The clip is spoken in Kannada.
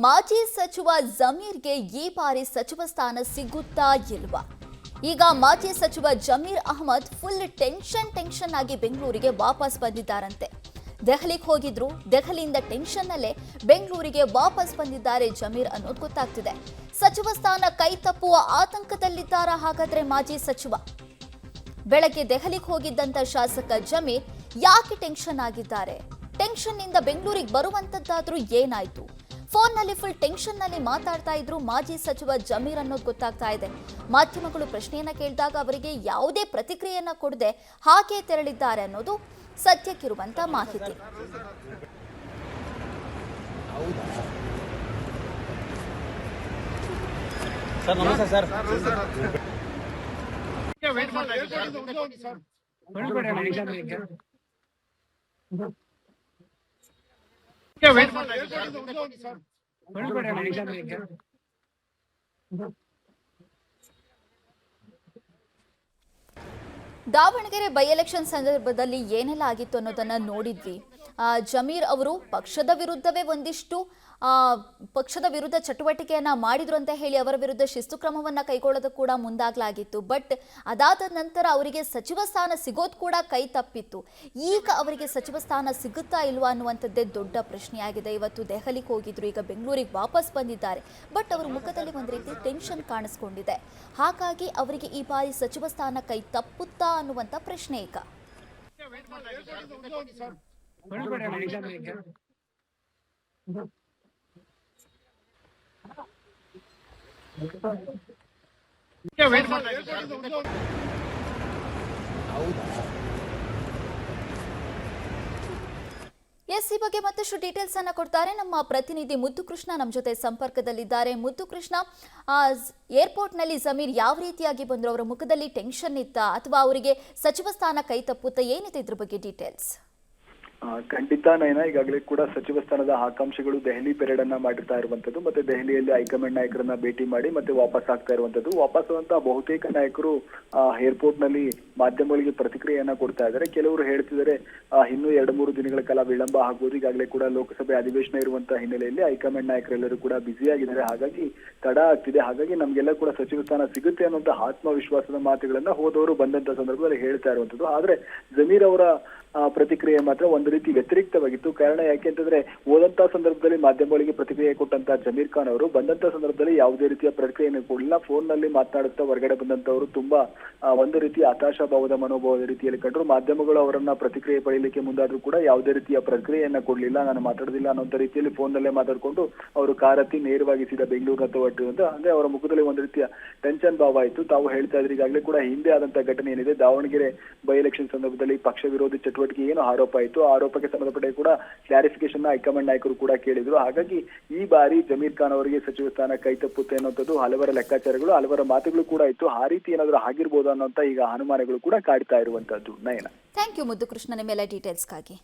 ಮಾಜಿ ಸಚಿವ ಜಮೀರ್ಗೆ ಈ ಬಾರಿ ಸಚಿವ ಸ್ಥಾನ ಸಿಗುತ್ತಾ ಇಲ್ವಾ? ಈಗ ಮಾಜಿ ಸಚಿವ ಜಮೀರ್ ಅಹಮದ್ ಫುಲ್ ಟೆನ್ಷನ್ ಆಗಿ ಬೆಂಗಳೂರಿಗೆ ವಾಪಸ್ ಬಂದಿದ್ದಾರಂತೆ. ದೆಹಲಿಗೆ ಹೋಗಿದ್ರು, ದೆಹಲಿಯಿಂದ ಟೆನ್ಷನ್ನಲ್ಲೇ ಬೆಂಗಳೂರಿಗೆ ವಾಪಸ್ ಬಂದಿದ್ದಾರೆ ಜಮೀರ್ ಅನ್ನೋದು ಗೊತ್ತಾಗ್ತಿದೆ. ಸಚಿವ ಸ್ಥಾನ ಕೈ ತಪ್ಪುವ ಆತಂಕದಲ್ಲಿದ್ದಾರಾ ಹಾಗಾದ್ರೆ ಮಾಜಿ ಸಚಿವ? ಬೆಳಗ್ಗೆ ದೆಹಲಿಗೆ ಹೋಗಿದ್ದಂತ ಶಾಸಕ ಜಮೀರ್ ಯಾಕೆ ಟೆನ್ಷನ್ ಆಗಿದ್ದಾರೆ? ಟೆನ್ಷನ್ನಿಂದ ಬೆಂಗಳೂರಿಗೆ ಬರುವಂತದ್ದಾದ್ರೂ ಏನಾಯ್ತು? ಫೋನ್ನಲ್ಲಿ ಫುಲ್ ಟೆನ್ಷನ್ನಲ್ಲಿ ಮಾತಾಡ್ತಾ ಇದ್ರು ಮಾಜಿ ಸಚಿವ ಜಮೀರ್ ಅನ್ನೋದು ಗೊತ್ತಾಗ್ತಾ ಇದೆ. ಮಾಧ್ಯಮಗಳು ಪ್ರಶ್ನೆಯನ್ನ ಕೇಳಿದಾಗ ಅವರಿಗೆ ಯಾವುದೇ ಪ್ರತಿಕ್ರಿಯೆಯನ್ನ ಕೊಡದೆ ಹಾಗೆ ತೆರಳಿದ್ದಾರೆ ಅನ್ನೋದು ಸದ್ಯಕ್ಕಿರುವಂತ ಮಾಹಿತಿ. ದಾವಣಗೆರೆ ಬೈ ಎಲೆಕ್ಷನ್ ಸಂದರ್ಭದಲ್ಲಿ ಏನೆಲ್ಲ ಆಗಿತ್ತು ಅನ್ನೋದನ್ನ ನೋಡಿದ್ವಿ. ಜಮೀರ್ ಅವರು ಪಕ್ಷದ ವಿರುದ್ಧವೇ ಒಂದಿಷ್ಟು ಪಕ್ಷದ ವಿರುದ್ಧ ಚಟುವಟಿಕೆಯನ್ನ ಮಾಡಿದ್ರು ಅಂತ ಹೇಳಿ ಅವರ ವಿರುದ್ಧ ಶಿಸ್ತು ಕ್ರಮವನ್ನ ಕೈಗೊಳ್ಳೋದು ಕೂಡ ಮುಂದಾಗ್ಲಾಗಿತ್ತು. ಬಟ್ ಅದಾದ ನಂತರ ಅವರಿಗೆ ಸಚಿವ ಸ್ಥಾನ ಸಿಗೋದು ಕೂಡ ಕೈ ತಪ್ಪಿತ್ತು. ಈಗ ಅವರಿಗೆ ಸಚಿವ ಸ್ಥಾನ ಸಿಗುತ್ತಾ ಇಲ್ವಾ ಅನ್ನುವಂಥದ್ದೇ ದೊಡ್ಡ ಪ್ರಶ್ನೆಯಾಗಿದೆ. ಇವತ್ತು ದೆಹಲಿಗೆ ಹೋಗಿದ್ರು, ಈಗ ಬೆಂಗಳೂರಿಗೆ ವಾಪಸ್ ಬಂದಿದ್ದಾರೆ. ಬಟ್ ಅವರ ಮುಖದಲ್ಲಿ ಒಂದು ರೀತಿ ಟೆನ್ಷನ್ ಕಾಣಿಸ್ಕೊಂಡಿದೆ. ಹಾಗಾಗಿ ಅವರಿಗೆ ಈ ಬಾರಿ ಸಚಿವ ಸ್ಥಾನ ಕೈ ತಪ್ಪುತ್ತಾ ಅನ್ನುವಂಥ ಪ್ರಶ್ನೆ ಈಗ. ಈ ಬಗ್ಗೆ ಮತ್ತಷ್ಟು ಡೀಟೇಲ್ಸ್ ಅನ್ನ ಕೊಡ್ತಾರೆ ನಮ್ಮ ಪ್ರತಿನಿಧಿ ಮುದ್ದು ಕೃಷ್ಣ. ನಮ್ಮ ಜೊತೆ ಸಂಪರ್ಕದಲ್ಲಿದ್ದಾರೆ. ಮುದ್ದು ಕೃಷ್ಣ, ಏರ್ಪೋರ್ಟ್ ನಲ್ಲಿ ಜಮೀರ್ ಯಾವ ರೀತಿಯಾಗಿ ಬಂದ್ರು? ಅವರ ಮುಖದಲ್ಲಿ ಟೆನ್ಷನ್ ಇತ್ತಾ ಅಥವಾ ಅವರಿಗೆ ಸಚಿವ ಸ್ಥಾನ ಕೈ ತಪ್ಪುತ್ತಾ? ಏನಿದೆ ಇದ್ರ ಬಗ್ಗೆ ಡೀಟೇಲ್ಸ್? ಖಂಡಿತ ನಯನ, ಈಗಾಗಲೇ ಕೂಡ ಸಚಿವ ಸ್ಥಾನದ ಆಕಾಂಕ್ಷಿಗಳು ದೆಹಲಿ ಪೆರೇಡ್ ಅನ್ನ ಮಾಡಿರ್ತಾ ಇರುವಂತದ್ದು, ಮತ್ತೆ ದೆಹಲಿಯಲ್ಲಿ ಹೈಕಮಾಂಡ್ ನಾಯಕರನ್ನ ಭೇಟಿ ಮಾಡಿ ಮತ್ತೆ ವಾಪಸ್ ಆಗ್ತಾ ಇರುವಂತದ್ದು. ವಾಪಸ್ ಆದಂತಹ ಬಹುತೇಕ ನಾಯಕರು ಏರ್ಪೋರ್ಟ್ ನಲ್ಲಿ ಮಾಧ್ಯಮಗಳಿಗೆ ಪ್ರತಿಕ್ರಿಯೆಯನ್ನ ಕೊಡ್ತಾ ಇದ್ದಾರೆ. ಕೆಲವರು ಹೇಳ್ತಿದ್ದಾರೆ ಇನ್ನೂ 2-3 ದಿನಗಳ ಕಾಲ ವಿಳಂಬ ಆಗ್ಬೋದು. ಈಗಾಗಲೇ ಕೂಡ ಲೋಕಸಭೆ ಅಧಿವೇಶನ ಇರುವಂತಹ ಹಿನ್ನೆಲೆಯಲ್ಲಿ ಹೈಕಮಾಂಡ್ ನಾಯಕರೆಲ್ಲರೂ ಕೂಡ ಬ್ಯುಸಿಯಾಗಿದ್ದಾರೆ, ಹಾಗಾಗಿ ತಡ ಆಗ್ತಿದೆ. ಹಾಗಾಗಿ ನಮ್ಗೆಲ್ಲ ಕೂಡ ಸಚಿವ ಸ್ಥಾನ ಸಿಗುತ್ತೆ ಅನ್ನುವಂತ ಆತ್ಮವಿಶ್ವಾಸದ ಮಾತುಗಳನ್ನ ಹೋದವರು ಬಂದಂತ ಸಂದರ್ಭದಲ್ಲಿ ಹೇಳ್ತಾ ಇರುವಂತದ್ದು. ಆದ್ರೆ ಜಮೀರ್ ಅವರ ಪ್ರತಿಕ್ರಿಯೆ ಮಾತ್ರ ಒಂದು ರೀತಿ ವ್ಯತಿರಿಕ್ತವಾಗಿತ್ತು. ಕಾರಣ ಯಾಕೆ ಅಂತಂದ್ರೆ, ಹೋದಂತಹ ಸಂದರ್ಭದಲ್ಲಿ ಮಾಧ್ಯಮಗಳಿಗೆ ಪ್ರತಿಕ್ರಿಯೆ ಕೊಟ್ಟಂತಹ ಜಮೀರ್ ಖಾನ್ ಅವರು ಬಂದಂತಹ ಸಂದರ್ಭದಲ್ಲಿ ಯಾವುದೇ ರೀತಿಯ ಪ್ರತಿಕ್ರಿಯೆಯನ್ನು ಕೊಡಲಿಲ್ಲ. ಫೋನ್ ನಲ್ಲಿ ಮಾತನಾಡುತ್ತಾ ಹೊರಗಡೆ ಬಂದಂತವರು ತುಂಬಾ ಒಂದು ರೀತಿಯ ಹತಾಶಾಭಾವದ ಮನೋಭಾವದ ರೀತಿಯಲ್ಲಿ ಕಂಡ್ರು. ಮಾಧ್ಯಮಗಳು ಅವರನ್ನ ಪ್ರತಿಕ್ರಿಯೆ ಪಡೆಯಲಿಕ್ಕೆ ಮುಂದಾದ್ರೂ ಕೂಡ ಯಾವುದೇ ರೀತಿಯ ಪ್ರತಿಕ್ರಿಯೆಯನ್ನ ಕೊಡ್ಲಿಲ್ಲ. ನಾನು ಮಾತಾಡೋದಿಲ್ಲ ಅನ್ನೋ ರೀತಿಯಲ್ಲಿ ಫೋನ್ ನಲ್ಲೇ ಮಾತಾಡ್ಕೊಂಡು ಅವರು ಕಾರತ್ತಿ ನೇರವಾಗಿ ಸೀದಾ ಬೆಂಗಳೂರಿನ ಹೊರಟು ಅಂತ. ಅಂದ್ರೆ ಅವರ ಮುಖದಲ್ಲಿ ಒಂದು ರೀತಿಯ ಟೆನ್ಷನ್ ಭಾವ ಇತ್ತು. ತಾವು ಹೇಳ್ತಾ ಇದ್ರಿ, ಈಗಾಗಲೇ ಕೂಡ ಹಿಂದೆ ಆದಂತಹ ಘಟನೆ ಏನಿದೆ, ದಾವಣಗೆರೆ ಬೈ ಎಲೆಕ್ಷನ್ ಸಂದರ್ಭದಲ್ಲಿ ಪಕ್ಷ ವಿರೋಧಿ ಚಟುವಟಿಕೆ ಏನು ಆರೋಪ ಇತ್ತು, ಆರೋಪಕ್ಕೆ ಸಂಬಂಧಪಟ್ಟ ಕೂಡ ಕ್ಲಾರಿಫಿಕೇಶನ್ ಹೈಕಮಾಂಡ್ ನಾಯಕರು ಕೂಡ ಕೇಳಿದ್ರು. ಹಾಗಾಗಿ ಈ ಬಾರಿ ಜಮೀರ್ ಖಾನ್ ಅವರಿಗೆ ಸಚಿವ ಸ್ಥಾನ ಕೈ ತಪ್ಪುತ್ತೆ ಅನ್ನೋಂಥದ್ದು ಹಲವರ ಲೆಕ್ಕಾಚಾರಗಳು, ಹಲವರ ಮಾತುಗಳು ಕೂಡ ಇತ್ತು. ಆ ರೀತಿ ಏನಾದರೂ ಆಗಿರ್ಬೋದು ಅನ್ನೋಂಥ ಈಗ ಅನುಮಾನಗಳು ಕೂಡ ಕಾಡ್ತಾ ಇರುವಂತದ್ದು. ನಯನ, ಥ್ಯಾಂಕ್ ಯು ಮುದ್ದು ಕೃಷ್ಣ, ನಿಮ್ಮೆಲ್ಲ ಡೀಟೇಲ್ಸ್ಗಾಗಿ.